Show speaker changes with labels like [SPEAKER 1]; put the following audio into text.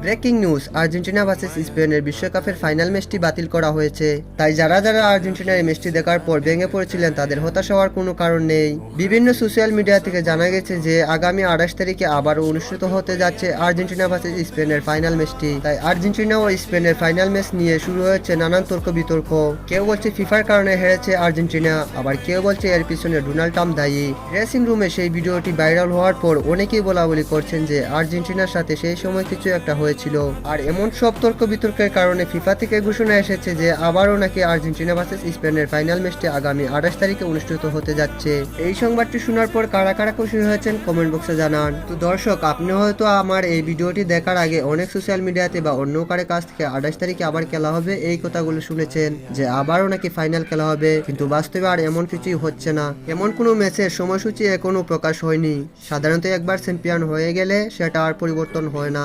[SPEAKER 1] Breaking news, Argentina versus স্পেনের বিশ্বকাপের final ম্যাচটি বাতিল করা হয়েছে। তাই যারা যারা আর্জেন্টিনার এই ম্যাচটি দেখার পর ভেঙে পড়েছিলেন তাদের হতাশ হওয়ার কোনো কারণ নেই। বিভিন্ন সোশ্যাল মিডিয়া থেকে জানা গেছে যে আগামী 28 তারিখে আবারও অনুষ্ঠিত হতে যাচ্ছে আর্জেন্টিনা ভার্সেস স্পেনের ফাইনাল ম্যাচটি। তাই আর্জেন্টিনা ও স্পেনের ফাইনাল ম্যাচ নিয়ে শুরু হয়েছে নানান তর্ক বিতর্ক। কেউ বলছে ফিফার কারণে হেরেছে আর্জেন্টিনা, আবার কেউ বলছে এর পিছনে ডোনাল্ড ট্রাম্প দায়ী। ড্রেসিং রুমে সেই ভিডিওটি ভাইরাল হওয়ার পর অনেকেই বলাবলি করছেন যে আর্জেন্টিনার সাথে সেই সময় কিছু একটা হয়েছিল। আর এমন সব তর্ক বিতর্কের কারণে ফিফা থেকে ঘোষণা এসেছে যে আবারও নাকি আর্জেন্টিনা ভার্সেস স্পেনের ফাইনাল ম্যাচটি আগামী 28 তারিখে অনুষ্ঠিত হতে যাচ্ছে। এই সংবাদটি শোনার পর কারা কারা খুশি হয়েছেন কমেন্ট বক্সে জানান। তো দর্শক, আপনি হয়তো আমার এই ভিডিওটি দেখার আগে অনেক সোশ্যাল মিডিয়াতে বা অন্য কারো কাছ থেকে 28 তারিখে আবার খেলা হবে এই কথাগুলো শুনেছেন যে আবারও নাকি ফাইনাল খেলা হবে, কিন্তু বাস্তবে আর এমন কিছুই হচ্ছে না। এমন কোনো ম্যাচের সময়সূচি এখনো প্রকাশ হয়নি। সাধারণত একবার চ্যাম্পিয়ন হয়ে গেলে সেটা আর পরিবর্তন হয় না।